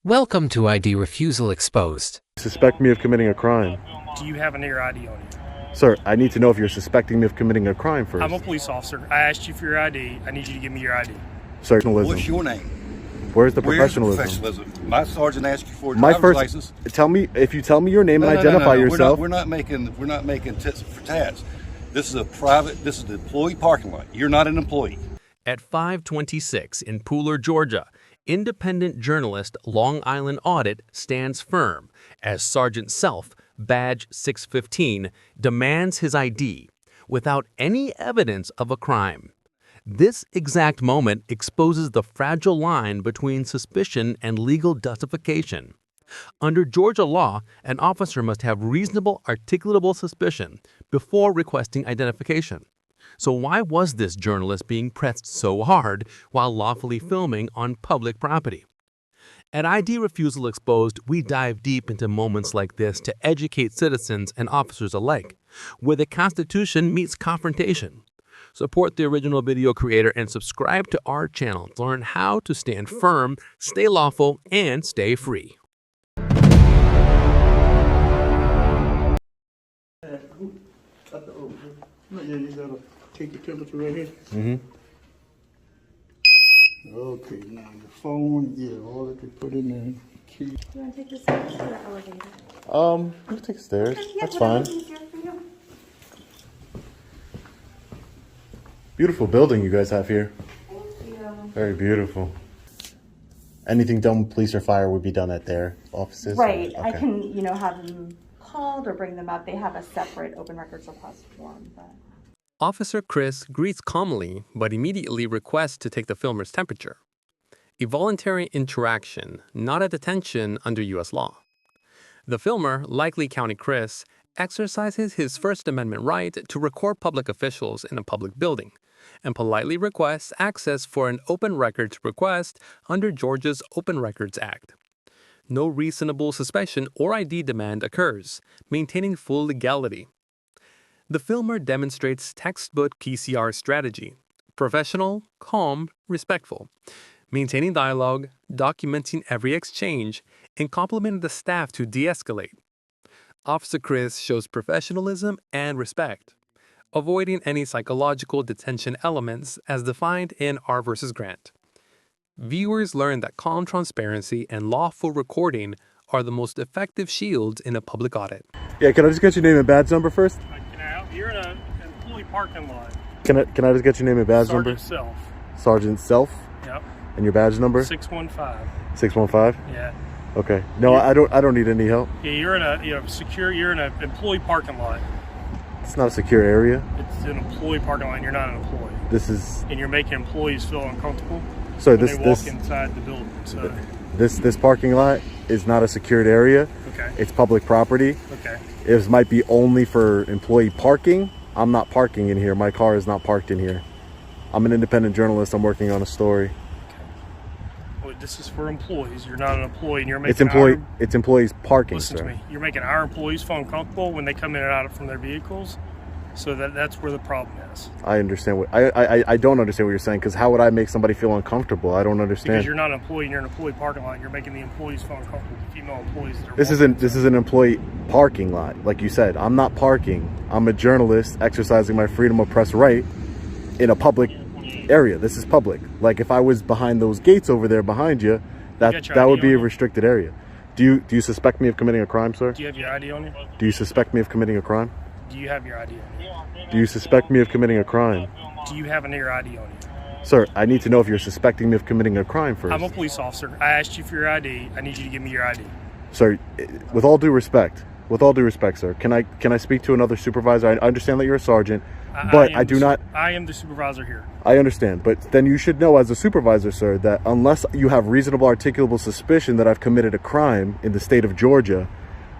Welcome to ID Refusal Exposed. Suspect me of committing a crime. Do you have an air ID on you? Sir, I need to know if you're suspecting me of committing a crime first. I'm a police officer. I asked you for your ID. I need you to give me your ID. Sir, What's your name? Where's the professionalism? My sergeant asked you for a driver's license. Tell me if you tell me your name and identify yourself. We're not making tits for tats. This is the employee parking lot. You're not an employee. At 526 in Pooler, Georgia, independent journalist Long Island Audit stands firm as Sergeant Self, badge 615, demands his ID without any evidence of a crime. This exact moment exposes the fragile line between suspicion and legal justification. Under Georgia law, an officer must have reasonable articulable suspicion before requesting identification. So why was this journalist being pressed so hard while lawfully filming on public property? At ID Refusal Exposed, we dive deep into moments like this to educate citizens and officers alike, where the Constitution meets confrontation. Support the original video creator and subscribe to our channel to learn how to stand firm, stay lawful, and stay free. Yeah, you gotta take the temperature right here. Mm-hmm. Okay, now your phone, yeah, all that you put in there. Key. You want to take the stairs or the elevator? We'll take stairs. Yeah, That's fine. whatever's easier for you. Beautiful building you guys have here. Thank you. Very beautiful. Anything done with police or fire would be done at their offices? Right. Or- I okay. can, have them called or bring them up. They have a separate open records request form. But Officer Chris greets calmly, but immediately requests to take the filmer's temperature. A voluntary interaction, not a detention under U.S. law. The filmer, likely County Chris, exercises his First Amendment right to record public officials in a public building and politely requests access for an open records request under Georgia's Open Records Act. No reasonable suspicion or ID demand occurs, maintaining full legality. The filmer demonstrates textbook PCR strategy: professional, calm, respectful, maintaining dialogue, documenting every exchange, and complimenting the staff to de-escalate. Officer Chris shows professionalism and respect, avoiding any psychological detention elements as defined in R v. Grant. Viewers learn that calm transparency and lawful recording are the most effective shields in a public audit. Yeah, can I just get your name and badge number first? Can I help? You're in an employee parking lot. Can I just get your name and badge number? Sergeant Self. Sergeant Self? Yep. And your badge number? 615. 615? Yeah. Okay. No, I don't need any help. Yeah, you're in an employee parking lot. It's not a secure area. It's an employee parking lot and you're not an employee. This is And you're making employees feel uncomfortable so when they walk inside the building. So this parking lot is not a secured area. okay. It's public property. Okay. It might be only for employee parking. I'm not parking in here. My car is not parked in here. I'm an independent journalist. I'm working on a story. Well, this is for employees. You're not an employee and you're making It's employees parking, Listen sir. to me. You're making our employees feel uncomfortable when they come in and out from their vehicles. So that's where the problem is. I understand what I don't understand what you're saying, because how would I make somebody feel uncomfortable? I don't understand. Because you're not an employee and you're in an employee parking lot and you're making the employees feel uncomfortable, the female employees that are This is an employee parking lot, like you said. I'm not parking. I'm a journalist exercising my freedom of press right in a public area. This is public. Like if I was behind those gates over there behind you, that would be a restricted area. Do you suspect me of committing a crime, sir? Do you have your ID on you? Do you suspect me of committing a crime? Do you have your ID on you? Do you suspect me of committing a crime? Do you have an air ID on you? Sir, I need to know if you're suspecting me of committing a crime first. I'm a police officer. I asked you for your ID. I need you to give me your ID. Sir, with all due respect, sir, can I speak to another supervisor? I understand that you're a sergeant, but I do not. I am the supervisor here. I understand, but then you should know as a supervisor, sir, that unless you have reasonable articulable suspicion that I've committed a crime in the state of Georgia,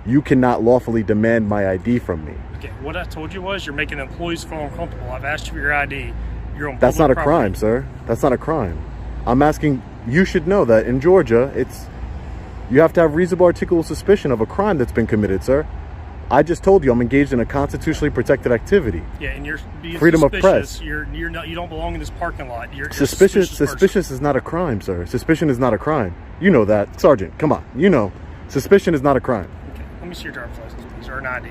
you cannot lawfully demand my ID from me. Okay, what I told you was you're making employees feel uncomfortable. I've asked you for your ID. You're on That's not public a property. crime, sir. That's not a crime. I'm asking, you should know that in Georgia, you have to have reasonable articulable suspicion of a crime that's been committed, sir. I just told you I'm engaged in a constitutionally protected activity. Yeah, and you're being Freedom of suspicious. press. You don't belong in this parking lot. You're Suspicious person. is not a crime, sir. Suspicion is not a crime. You know that. Sergeant, come on. You know, suspicion is not a crime. Okay. Let me see your driver's license, please, or an ID.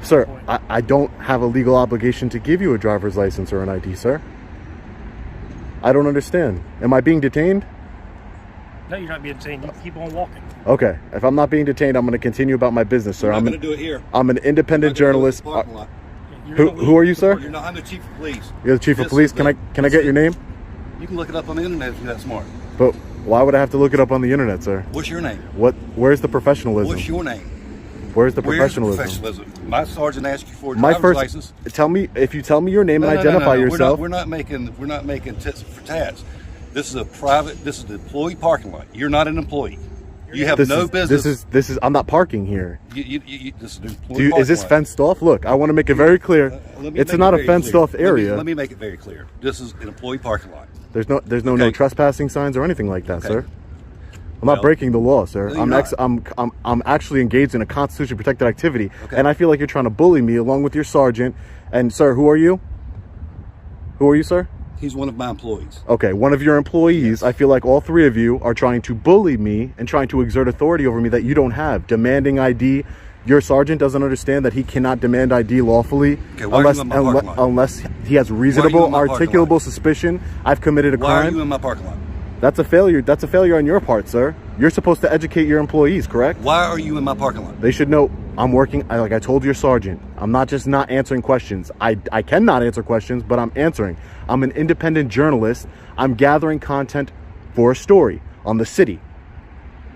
Sir, I don't have a legal obligation to give you a driver's license or an ID, sir. I don't understand. Am I being detained? No, you're not being detained. You keep on walking. Okay. If I'm not being detained, I'm going to continue about my business, sir. I'm going to do it here. I'm an independent journalist. You're Who are you, sir? You're not, I'm the chief of police. You're the chief of police. Can I get your name? You can look it up on the internet if you're that smart. But why would I have to look it up on the internet, sir? What's your name? Where's the professionalism? What's your name? Where's the Where's the professionalism? professionalism? My sergeant asked you for a My driver's first license. Tell me if you tell me your name No, and no, identify no. yourself. We're not making tits for tats. This is the employee parking lot. You're not an employee. You have no business. This is. I'm not parking here. This is the employee parking Is this lot. fenced off? Look, I want to make it very clear. It's not a fenced off area. Let me make it very clear. This is an employee parking lot. There's no trespassing signs or anything like that, Okay. sir. I'm not breaking the law, sir. No, you're not. I'm actually engaged in a constitution protected activity, Okay. and I feel like you're trying to bully me along with your sergeant. And sir, who are you? Who are you, sir? He's one of my employees. Okay, one of your employees. Yes. I feel like all three of you are trying to bully me and trying to exert authority over me that you don't have. Demanding ID. Your sergeant doesn't understand that he cannot demand ID lawfully Okay, why are you in my parking lot? unless he has reasonable, in my parking articulable lot? suspicion I've committed a Why are crime. you in my parking lot? That's a failure. That's a failure on your part, sir. You're supposed to educate your employees, correct? Why are you in my parking lot? They should know I'm working. Like I told your sergeant, I'm not just not answering questions. I cannot answer questions, but I'm answering. I'm an independent journalist. I'm gathering content for a story on the city.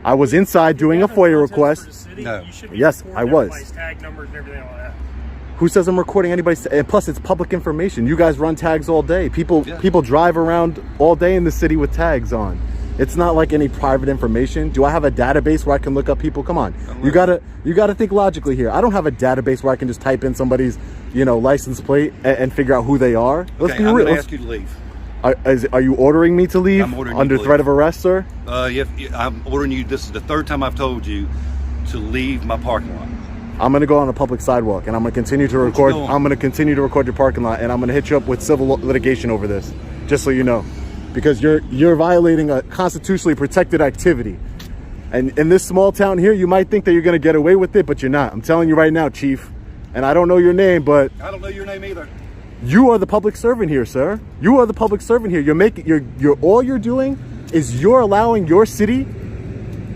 I was inside doing a FOIA request. No. Yes, I was. Tag numbers and everything like that. Who says I'm recording anybody's? And plus, it's public information. You guys run tags all day. People drive around all day in the city with tags on. It's not like any private information. Do I have a database where I can look up people? Come on, you gotta think logically here. I don't have a database where I can just type in somebody's, license plate and figure out who they are. Let's be I'm real. going to ask you to leave. Are you ordering me to leave I'm ordering you under to threat leave. of arrest, sir? I'm ordering you. This is the third time I've told you to leave my parking lot. I'm gonna go on a public sidewalk and I'm gonna continue to record. I'm gonna continue to record your parking lot, and I'm gonna hit you up with civil litigation over this, just so you know, because you're violating a constitutionally protected activity. And in this small town here, you might think that you're gonna get away with it, but you're not. I'm telling you right now, Chief. And I don't know your name, but I don't know your name either. you are the public servant here, sir. You are the public servant here. All you're doing is you're allowing your city,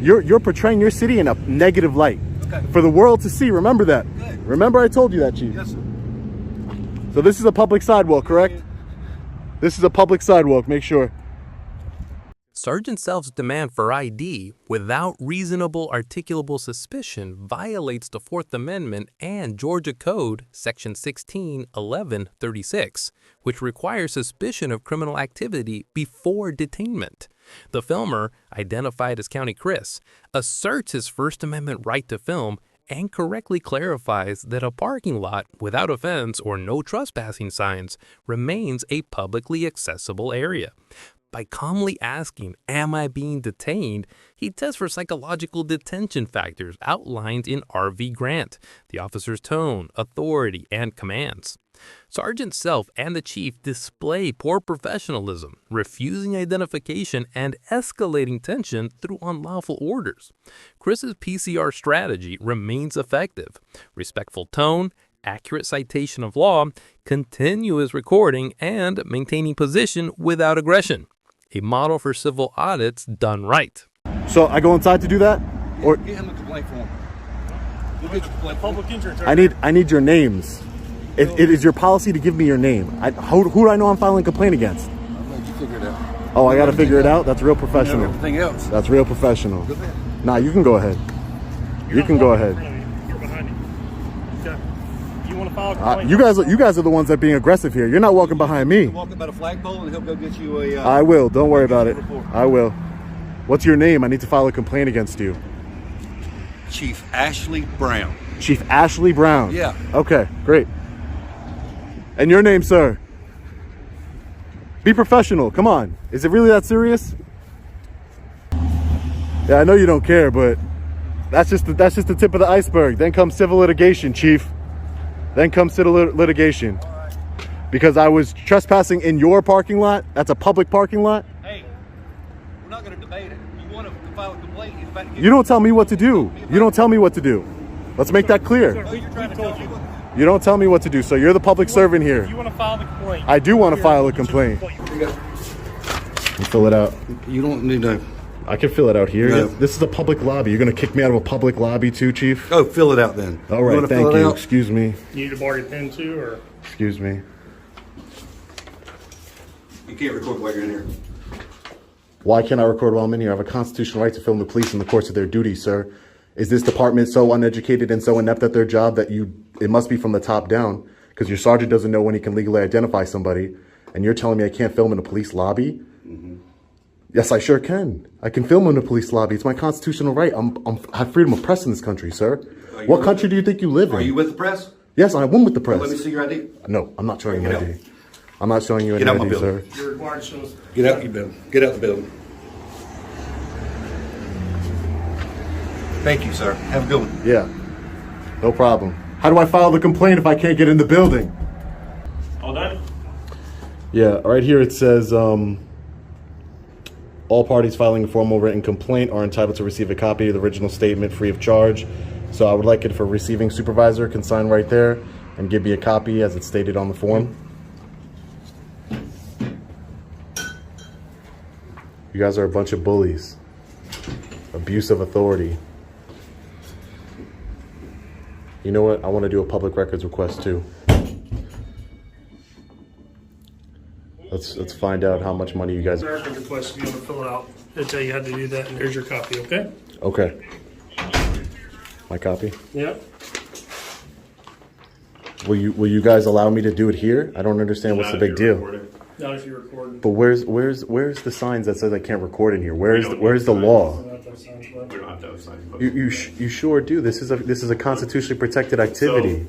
you're portraying your city in a negative light. Okay. For the world to see. Remember that. Good. Remember I told you that, Chief. Yes, sir. So this is a public sidewalk, correct? This is a public sidewalk. Make sure. Sergeant Self's demand for ID without reasonable articulable suspicion violates the Fourth Amendment and Georgia Code Section 16-1136, which requires suspicion of criminal activity before detainment. The filmer, identified as County Chris, asserts his First Amendment right to film and correctly clarifies that a parking lot without a fence or no trespassing signs remains a publicly accessible area. By calmly asking, "Am I being detained?" he tests for psychological detention factors outlined in R.V. Grant, the officer's tone, authority, and commands. Sergeant Self and the chief display poor professionalism, refusing identification and escalating tension through unlawful orders. Chris's PCR strategy remains effective. Respectful tone, accurate citation of law, continuous recording, and maintaining position without aggression. A model for civil audits done right. So I go inside to do that? Or Get him a complaint form. We'll get your complaint form. Public insurance. I need your names. It is your policy to give me your name. Who do I know I'm filing a complaint against? I'll let you figure it out. Oh, I got to figure it out? That's real You know professional. everything else. That's real professional. Go ahead. Nah, you can go ahead. You can go ahead. You're behind me. Okay. You want to file a complaint? You guys are the ones that are being aggressive here. You're not walking behind me. Walk about a flagpole and he'll go get you a... I will. Don't worry about it. report. I will. What's your name? I need to file a complaint against you. Chief Ashley Brown. Chief Ashley Brown. Yeah. Okay, great. And your name, sir? Be professional. Come on. Is it really that serious? Yeah, I know you don't care, but that's just the tip of the iceberg. Then comes civil litigation, Chief. Then comes civil litigation. Because I was trespassing in your parking lot. That's a public parking lot. Hey, we're not going to debate it. You want to file a complaint? You don't tell me what to do. You don't tell me what to do. Let's make that clear. We told you. You don't tell me what to do, so you're the public servant here. If you want to file the complaint. I do want to file a complaint. You fill it out. You don't need to. I can fill it out here. No. This is a public lobby. You're going to kick me out of a public lobby too, Chief? Oh, fill it out then. All right, thank you. Excuse me. You need to borrow your pen too, or? Excuse me. You can't record while you're in here. Why can't I record while I'm in here? I have a constitutional right to film the police in the course of their duty, sir. Is this department so uneducated and so inept at their job that it must be from the top down? Because your sergeant doesn't know when he can legally identify somebody, and you're telling me I can't film in a police lobby? Mm-hmm. Yes, I sure can. I can film in a police lobby. It's my constitutional right. I have freedom of press in this country, sir. What country do you think you live in? Are you with the press? Yes, I'm with the press. Let me see your ID. No, I'm not showing you ID. I'm not showing you any Get out my ID, sir. building. You're required to show us. Get out your building. Get out the building. Thank you, sir. Have a good one. Yeah, no problem. How do I file the complaint if I can't get in the building? All done? Yeah, right here it says, all parties filing a formal written complaint are entitled to receive a copy of the original statement free of charge. So I would like it if a receiving supervisor can sign right there and give me a copy as it's stated on the form. You guys are a bunch of bullies. Abuse of authority. You know what? I want to do a public records request too. Let's find out how much money you guys. American request, if you want to fill it out, it'll tell you how to do that, and there's your copy, okay? Okay. My copy. Yep. Will you guys allow me to do it here? I don't understand what's the big deal. Not if you're recording. But where's the signs that says I can't record in here? Where's the law? We don't have to have signs. You sure do. This is a constitutionally protected activity.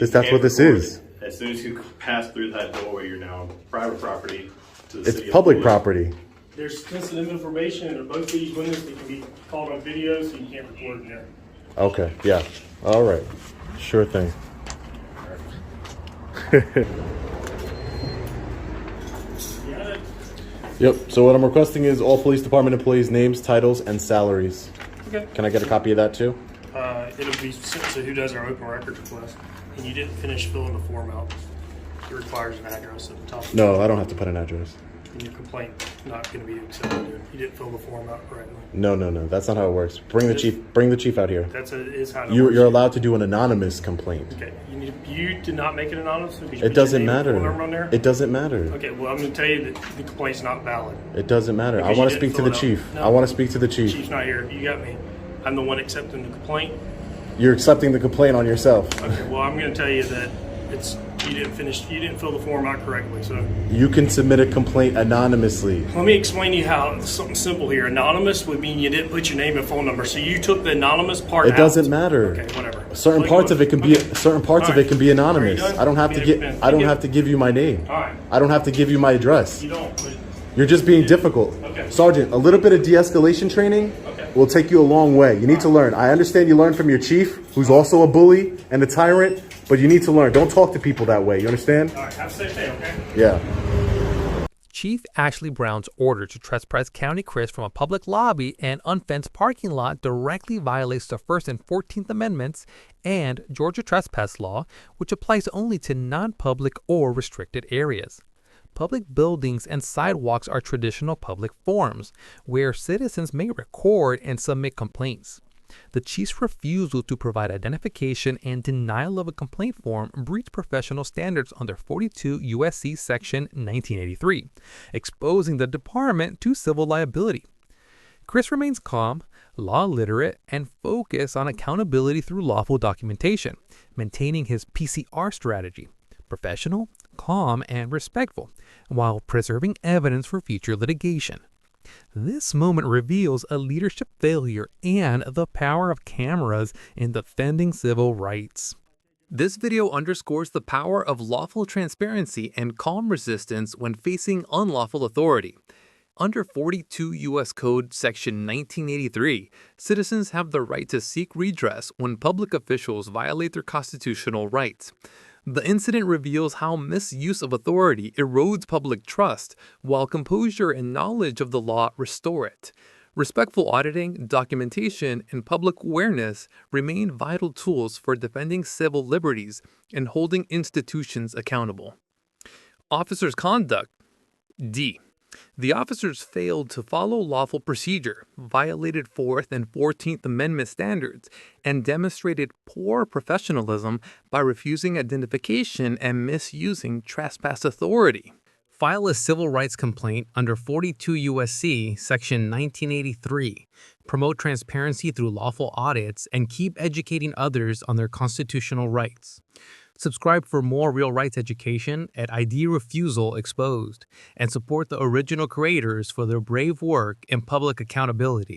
That's what this is. As soon as you pass through that doorway, you're now private property to the city. It's public of property. There's sensitive information in both these windows that can be called on video, so you can't record in there. Okay. Yeah. All right. Sure thing. Yep. So what I'm requesting is all police department employees' names, titles, and salaries. Okay. Can I get a copy of that too? It'll be sent to who does our open records request. And you didn't finish filling the form out. It requires an address at the top. No, I don't have to put an address. And your complaint not going to be accepted. You didn't fill the form out correctly. No. That's not how it works. Bring the chief out here. Is how it works. You're allowed to do an anonymous complaint. Okay. You did not make it anonymous? It doesn't matter. It doesn't matter. Okay, well, I'm going to tell you that the complaint's not valid. It doesn't matter. I Because want you to speak to didn't the fill it chief. out. No. I want to speak to the The chief. chief's not here. You got me. I'm the one accepting the complaint. You're accepting the complaint on yourself. Okay, well, I'm going to tell you that you didn't fill the form out correctly. So You can submit a complaint anonymously. let me explain to you how something simple here. Anonymous would mean you didn't put your name and phone number, so you took the anonymous part out. It doesn't matter. Okay, whatever. Certain Well, parts you of it can be anonymous. Are you done? I don't have to give you my name. All right. I don't have to give you my address. You don't. But You're just being difficult. Okay. Sergeant, a little bit of de-escalation training will take you a long way. You need to learn. I understand you learn from your chief, who's also a bully and a tyrant, but you need to learn. Don't talk to people that way. You understand? all right, have a safe day, okay? Yeah. Chief Ashley Brown's order to trespass County Chris from a public lobby and unfenced parking lot directly violates the First and 14th Amendments and Georgia trespass law, which applies only to non-public or restricted areas. Public buildings and sidewalks are traditional public forums where citizens may record and submit complaints. The chief's refusal to provide identification and denial of a complaint form breach professional standards under 42 U.S.C. Section 1983, exposing the department to civil liability. Chris remains calm, law literate, and focused on accountability through lawful documentation, maintaining his PCR strategy. Professional, calm, and respectful, while preserving evidence for future litigation. This moment reveals a leadership failure and the power of cameras in defending civil rights. This video underscores the power of lawful transparency and calm resistance when facing unlawful authority. Under 42 U.S. Code Section 1983, citizens have the right to seek redress when public officials violate their constitutional rights. The incident reveals how misuse of authority erodes public trust, while composure and knowledge of the law restore it. Respectful auditing, documentation, and public awareness remain vital tools for defending civil liberties and holding institutions accountable. Officers' conduct. D. The officers failed to follow lawful procedure, violated 4th and 14th Amendment standards, and demonstrated poor professionalism by refusing identification and misusing trespass authority. File a civil rights complaint under 42 U.S.C. Section 1983. Promote transparency through lawful audits and keep educating others on their constitutional rights. Subscribe for more real rights education at ID Refusal Exposed and support the original creators for their brave work and public accountability.